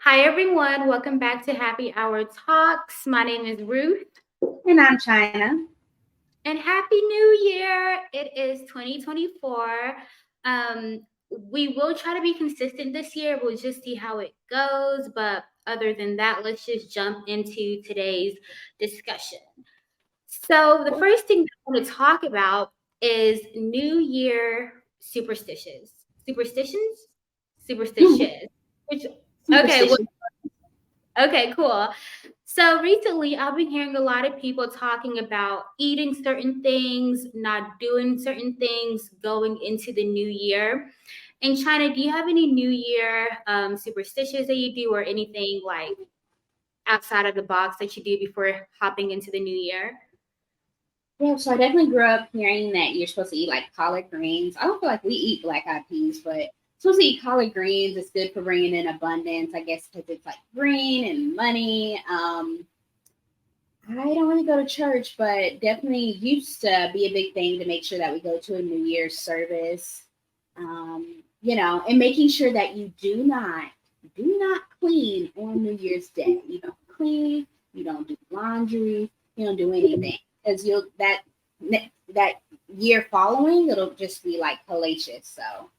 Hi, everyone. Welcome back to Happy Hour Talks. My name is Ruth. And I'm China. And Happy New Year. It is 2024. Um, we will try to be consistent this year. We'll just see how it goes. But other than that, let's just jump into today's discussion. So, the first thing I want to talk about is New Year superstitions. Superstitions? Superstitious. Which, okay, Superstition. okay, cool. So recently, I've been hearing a lot of people talking about eating certain things, not doing certain things going into the new year. In China, do you have any New Year superstitions that you do, or anything like outside of the box that you do before hopping into the new year? Yeah, so I definitely grew up hearing that you're supposed to eat like collard greens. I don't feel like we eat black eyed peas, but supposed to eat collard greens. It's good for bringing in abundance, I guess, because it's like green and money. I don't really go to church, but definitely used to be a big thing to make sure that we go to a New Year's service. And making sure that you do not clean on New Year's Day. You don't clean, you don't do laundry, you don't do anything because that year following it'll just be like hellacious. So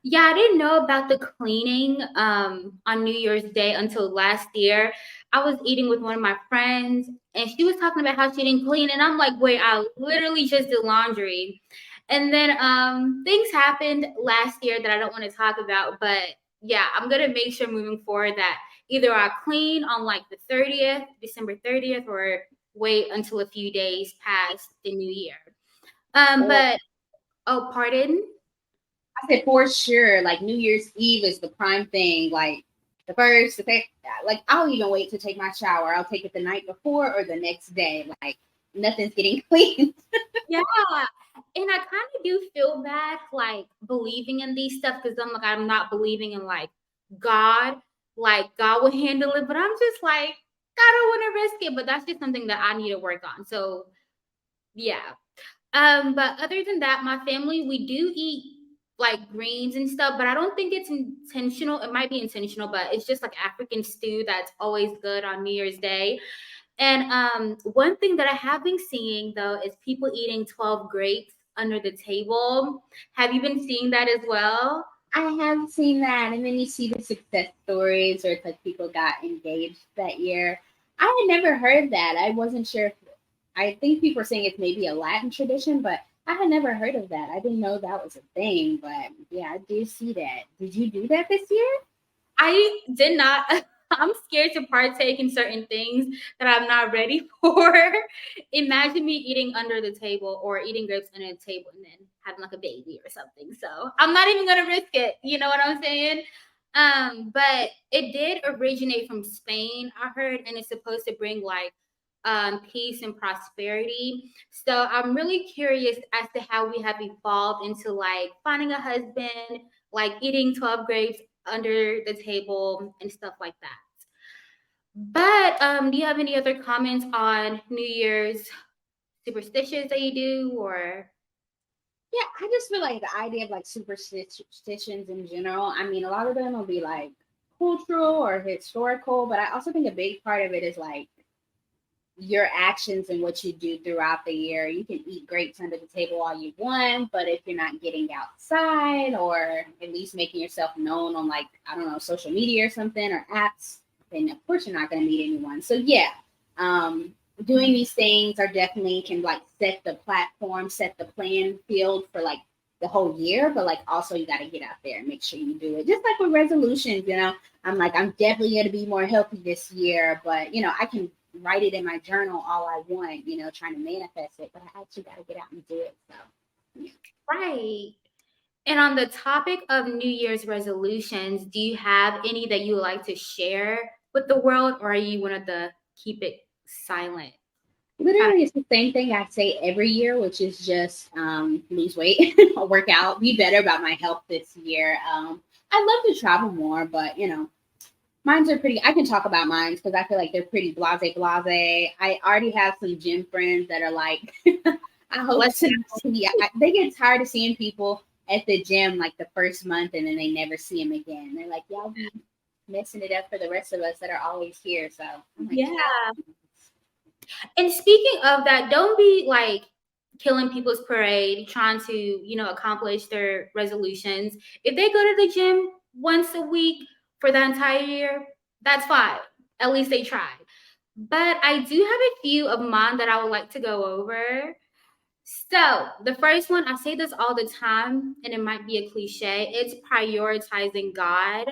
Yeah, I didn't know about the cleaning on New Year's Day until last year. I was eating with one of my friends and she was talking about how she didn't clean. And I'm like, wait, I literally just did laundry. And then things happened last year that I don't want to talk about. But yeah, I'm going to make sure moving forward that either I clean on like the 30th, December 30th, or wait until a few days past the new year. or But, oh, pardon? I said for sure, like New Year's Eve is the prime thing. Like the first, the second, like I'll even wait to take my shower. I'll take it the night before or the next day. Like nothing's getting clean. Yeah. And I kind of do feel bad, like believing in these stuff because I'm not believing in God, like God will handle it. But I'm just like, I don't want to risk it. But that's just something that I need to work on. So yeah. But other than that, my family, we do eat like greens and stuff, but I don't think it's intentional. It might be intentional, but it's just like African stew that's always good on New Year's Day. And one thing that I have been seeing though is people eating 12 grapes under the table. Have you been seeing that as well? I have seen that, and then you see the success stories, or it's like people got engaged that year. I had never heard that. I wasn't sure. I think people are saying it's maybe a Latin tradition, but I had never heard of that. I didn't know that was a thing, but yeah, I do see that. Did you do that this year? I did not. I'm scared to partake in certain things that I'm not ready for. Imagine me eating under the table or eating grapes under the table and then having like a baby or something. So I'm not even gonna risk it. You know what I'm saying? But it did originate from Spain, I heard, and it's supposed to bring like peace and prosperity. So I'm really curious as to how we have evolved into like finding a husband, like eating 12 grapes under the table and stuff like that. But do you have any other comments on New Year's superstitions that you do, or Yeah, I just feel like the idea of like superstitions in general. I mean, a lot of them will be like cultural or historical, but I also think a big part of it is like your actions and what you do throughout the year. You can eat grapes under the table all you want, but if you're not getting outside or at least making yourself known on like, I don't know, social media or something or apps, then of course you're not going to meet anyone. So yeah, doing these things are definitely can like set the platform, set the playing field for like the whole year, but like also you got to get out there and make sure you do it. Just like with resolutions, I'm like, I'm definitely going to be more healthy this year, but I can write it in my journal all I want, trying to manifest it, but I actually got to get out and do it. So, yeah. right? And on the topic of New Year's resolutions, do you have any that you would like to share with the world, or are you one of the keep it silent kind of? Literally, it's the same thing I say every year, which is just lose weight, work out, be better about my health this year. I'd love to travel more, but mines are pretty. I can talk about mines because I feel like they're pretty blase. I already have some gym friends that are like, I hope Let's to see. They get tired of seeing people at the gym like the first month, and then they never see them again. They're like, y'all be messing it up for the rest of us that are always here. So I'm like, Yeah. And speaking of that, don't be like killing people's parade, trying to, accomplish their resolutions. If they go to the gym once a week for the entire year, that's fine. At least they tried. But I do have a few of mine that I would like to go over. So, the first one, I say this all the time, and it might be a cliche, it's prioritizing God.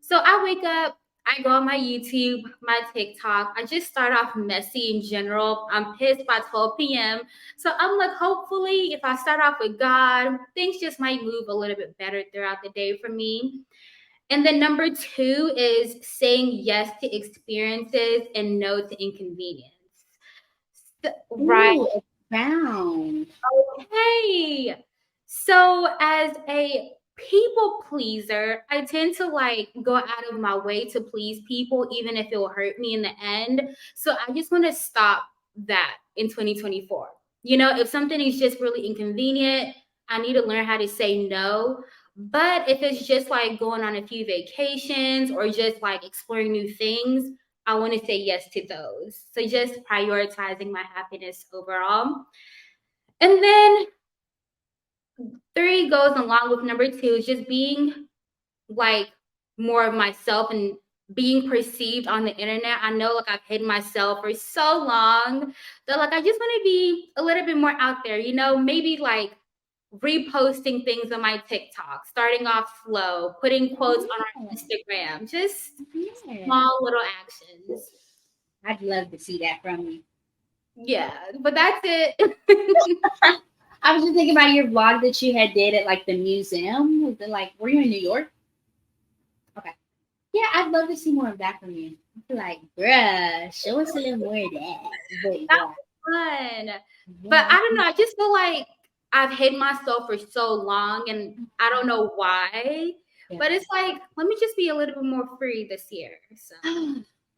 So I wake up, I go on my YouTube, my TikTok. I just start off messy in general. I'm pissed by 12 p.m. So I'm like, hopefully, if I start off with God, things just might move a little bit better throughout the day for me. And then number two is saying yes to experiences and no to inconvenience. Right. ooh, expound. Okay. So as a people pleaser, I tend to like go out of my way to please people, even if it will hurt me in the end. So I just want to stop that in 2024. If something is just really inconvenient, I need to learn how to say no. But if it's just like going on a few vacations or just like exploring new things, I want to say yes to those. So just prioritizing my happiness overall. And then three goes along with number two is just being like more of myself and being perceived on the internet. I know like I've hidden myself for so long that like I just want to be a little bit more out there, maybe like reposting things on my TikTok, starting off slow, putting quotes on our Instagram, just Yeah. small little actions. I'd love to see that from you. Yeah, but that's it. I was just thinking about your vlog that you had did at like the museum. Was it like, were you in New York? Okay. Yeah, I'd love to see more of that from you. I'd be like, bruh, show us a little more of that. But That yeah, was fun. But I yeah, don't know. I just feel like I've hid myself for so long and I don't know why. yeah. But it's like, let me just be a little bit more free this year. So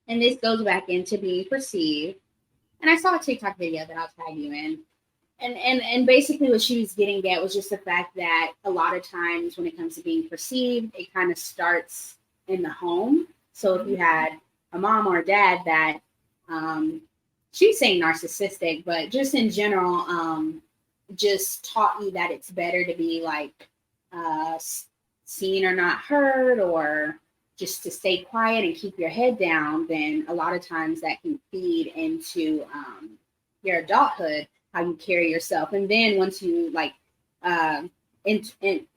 And this goes back into being perceived. And I saw a TikTok video that I'll tag you in. And basically what she was getting at was just the fact that a lot of times when it comes to being perceived, it kind of starts in the home. So if you had a mom or a dad that um, she's saying narcissistic, but just in general, just taught you that it's better to be like uh, seen or not heard, or just to stay quiet and keep your head down, then a lot of times that can feed into your adulthood, how you carry yourself. And then once you like uh,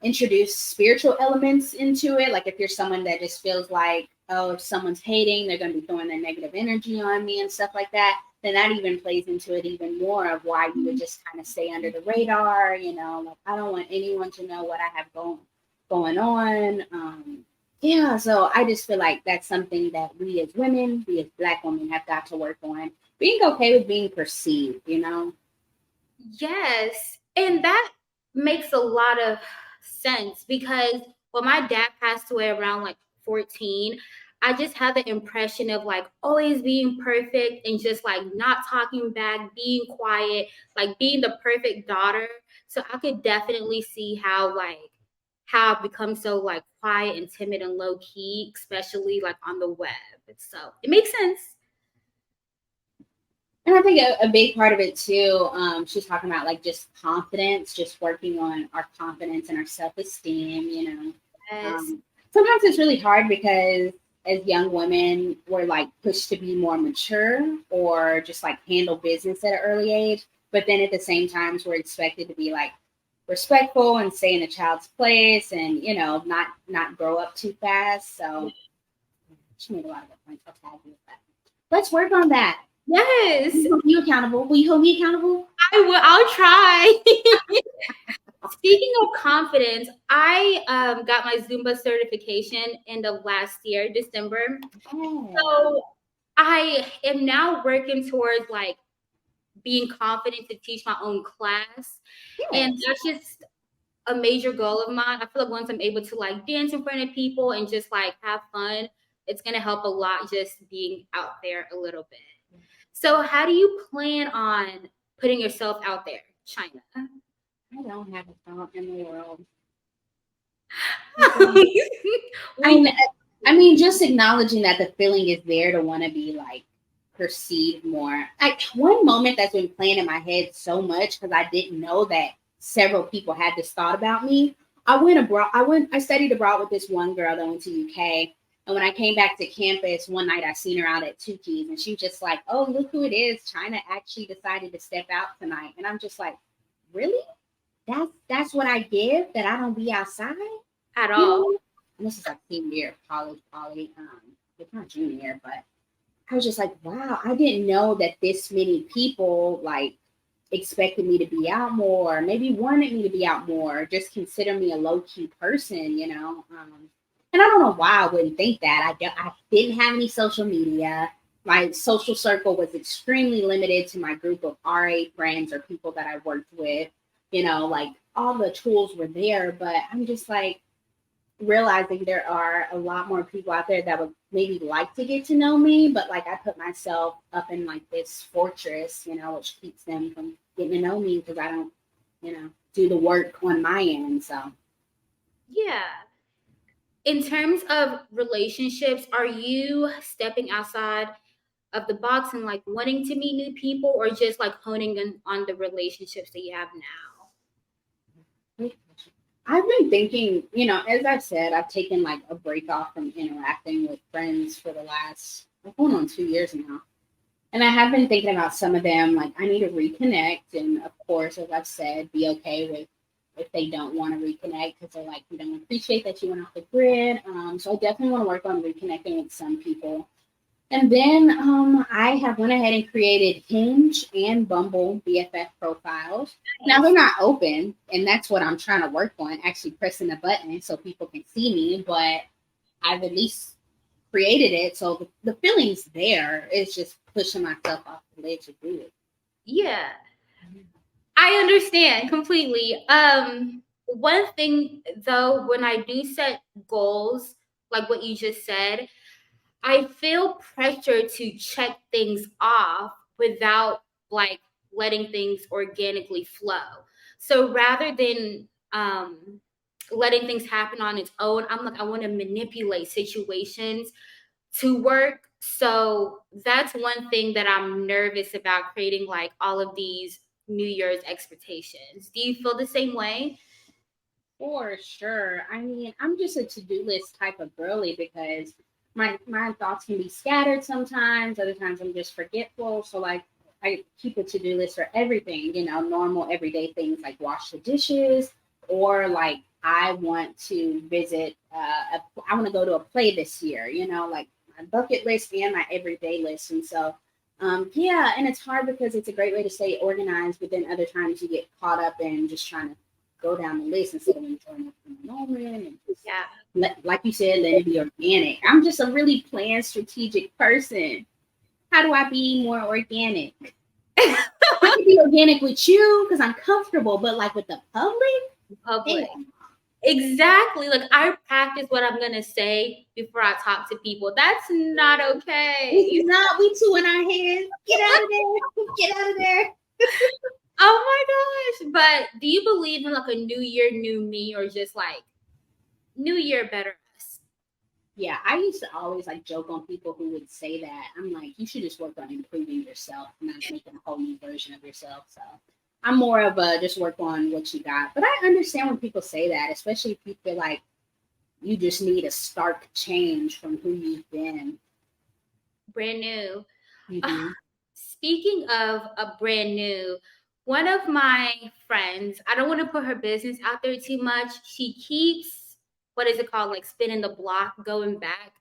introduce spiritual elements into it, like if you're someone that just feels like, oh, if someone's hating, they're going to be throwing their negative energy on me and stuff like that, then that even plays into it even more of why you would just kind of stay under the radar. Like I don't want anyone to know what I have going on. Yeah, so I just feel like that's something that we as women, we as Black women, have got to work on. Being okay with being perceived. yes. And that makes a lot of sense because when my dad passed away around like 14, I just had the impression of like always being perfect and just like not talking back, being quiet, like being the perfect daughter. So I could definitely see how I've become so like quiet and timid and low key, especially like on the web. So it makes sense. And I think a big part of it too, she's talking about like just confidence, just working on our confidence and our self esteem. Yes. Um, Sometimes it's really hard because as young women, we're like pushed to be more mature or just like handle business at an early age. But then at the same time, we're expected to be like respectful and stay in a child's place and, not grow up too fast. So she made a lot of good points. I'll tag you with that. Let's work on that. Yes. Will you hold me accountable? Will you hold me accountable? I will. I'll try. Speaking of confidence, I got my Zumba certification end of last year, December. Yeah. So I am now working towards like being confident to teach my own class. And Yes. that's just a major goal of mine. I feel like once I'm able to like dance in front of people and just like have fun, it's gonna help a lot just being out there a little bit. So how do you plan on putting yourself out there, China? I don't have a thought in the world. we I mean, know. I mean, just acknowledging that the feeling is there to want to be like perceived more. Like one moment that's been playing in my head so much because I didn't know that several people had this thought about me. I went abroad. I studied abroad with this one girl that went to UK. And when I came back to campus one night, I seen her out at Tukey's, and she was just like, "Oh, look who it is! China actually decided to step out tonight." And I'm just like, "Really? That's what I give? That I don't be outside?" At You all. know? And this is like senior year of college, probably. It's not junior year, but I was just like, wow, I didn't know that this many people like expected me to be out more, maybe wanted me to be out more, just consider me a low key person, you know. And I don't know why I wouldn't think that. I didn't have any social media. My social circle was extremely limited to my group of RA friends or people that I worked with. You know, like all the tools were there, but I'm just like, realizing there are a lot more people out there that would maybe like to get to know me, but like I put myself up in like this fortress, you know, which keeps them from getting to know me because I don't, you know, do the work on my end. So Yeah. In terms of relationships, are you stepping outside of the box and like wanting to meet new people, or just like honing in on the relationships that you have now? I've been thinking, you know, as I've said, I've taken like a break off from interacting with friends for the last going on 2 years now. And I have been thinking about some of them, like I need to reconnect. And of course, as I've said, be okay with if they don't want to reconnect because they're like, we don't appreciate that you went off the grid. So I definitely want to work on reconnecting with some people. And then I have went ahead and created Hinge and Bumble BFF profiles. Now they're Nice. not open, and that's what I'm trying to work on, actually pressing the button so people can see me. But I've at least created it, so the feeling's there. It's just pushing myself off the ledge to do it. Yeah, I understand completely. One thing though, when I do set goals, like what you just said, I feel pressure to check things off without like letting things organically flow. So rather than letting things happen on its own, I'm like, I want to manipulate situations to work. So that's one thing that I'm nervous about, creating like all of these New Year's expectations. Do you feel the same way? For sure. I mean, I'm just a to-do list type of girly because my thoughts can be scattered sometimes. Other times I'm just forgetful. So like I keep a to-do list for everything, you know, normal everyday things like wash the dishes or like I want to visit I want to go to a play this year, you know, like my bucket list and my everyday list. And so yeah, and it's hard because it's a great way to stay organized, but then other times you get caught up in just trying to go down the list instead of enjoying the moment and just Yeah. like you said, let it be organic. I'm just a really planned, strategic person. How do I be more organic? I can be organic with you because I'm comfortable, but like with the public, Public. damn. Exactly. Like I practice what I'm gonna say before I talk to people. That's not This okay. is not we two in our heads. Get out of there. Get out of there. Oh my gosh. But do you believe in like a new year, new me, or just like new year, better us? Yeah, I used to always like joke on people who would say that. I'm like, you should just work on improving yourself, not making a whole new version of yourself. So I'm more of a just work on what you got. But I understand when people say that, especially if you feel like you just need a stark change from who you've been. Brand new. Mm-hmm. Speaking of a brand new, one of my friends, I don't want to put her business out there too much. She keeps, what is it called, like spinning the block, going back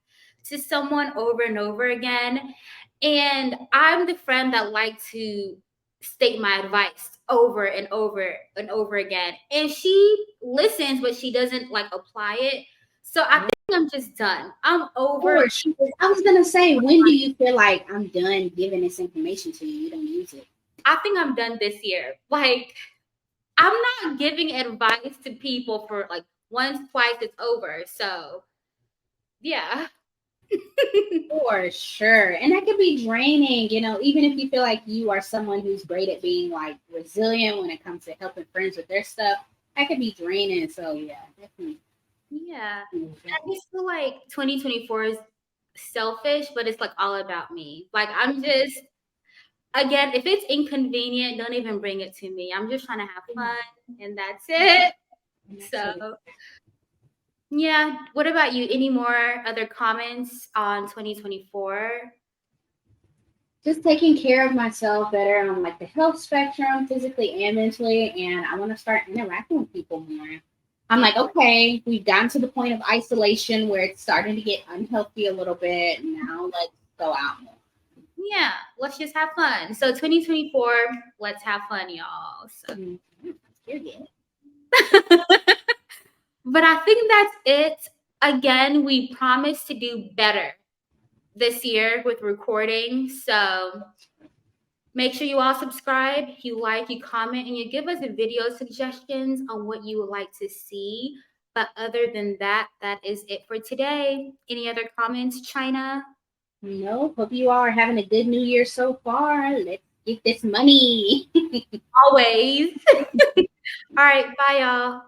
to someone over and over again. And I'm the friend that like to state my advice over and over and over again. And she listens, but she doesn't like apply it. So I think I'm just done. I'm over. Or she, I was gonna say, when do you feel like I'm done giving this information to you? You don't use it. I think I'm done this year. Like, I'm not giving advice to people for like once, twice, it's over. So, yeah. For sure. And that can be draining, you know, even if you feel like you are someone who's great at being like resilient when it comes to helping friends with their stuff, that could be draining. So yeah, definitely. Yeah. I just feel like 2024 is selfish, but it's like all about me. Like I'm just again, if it's inconvenient, don't even bring it to me. I'm just trying to have fun and that's it. So yeah. What about you? Any more other comments on 2024? Just taking care of myself better on like the health spectrum, physically and mentally, and I want to start interacting with people more. I'm Yeah. like, okay, we've gotten to the point of isolation where it's starting to get unhealthy a little bit. Now let's go out more. Yeah. Let's just have fun. So 2024, let's have fun, y'all. So. Period. But I think that's it. Again, we promise to do better this year with recording. So make sure you all subscribe, you like, you comment, and you give us video suggestions on what you would like to see. But other than that, that is it for today. Any other comments, China? No, hope you all are having a good new year so far. Let's get this money. Always. All right, bye, y'all.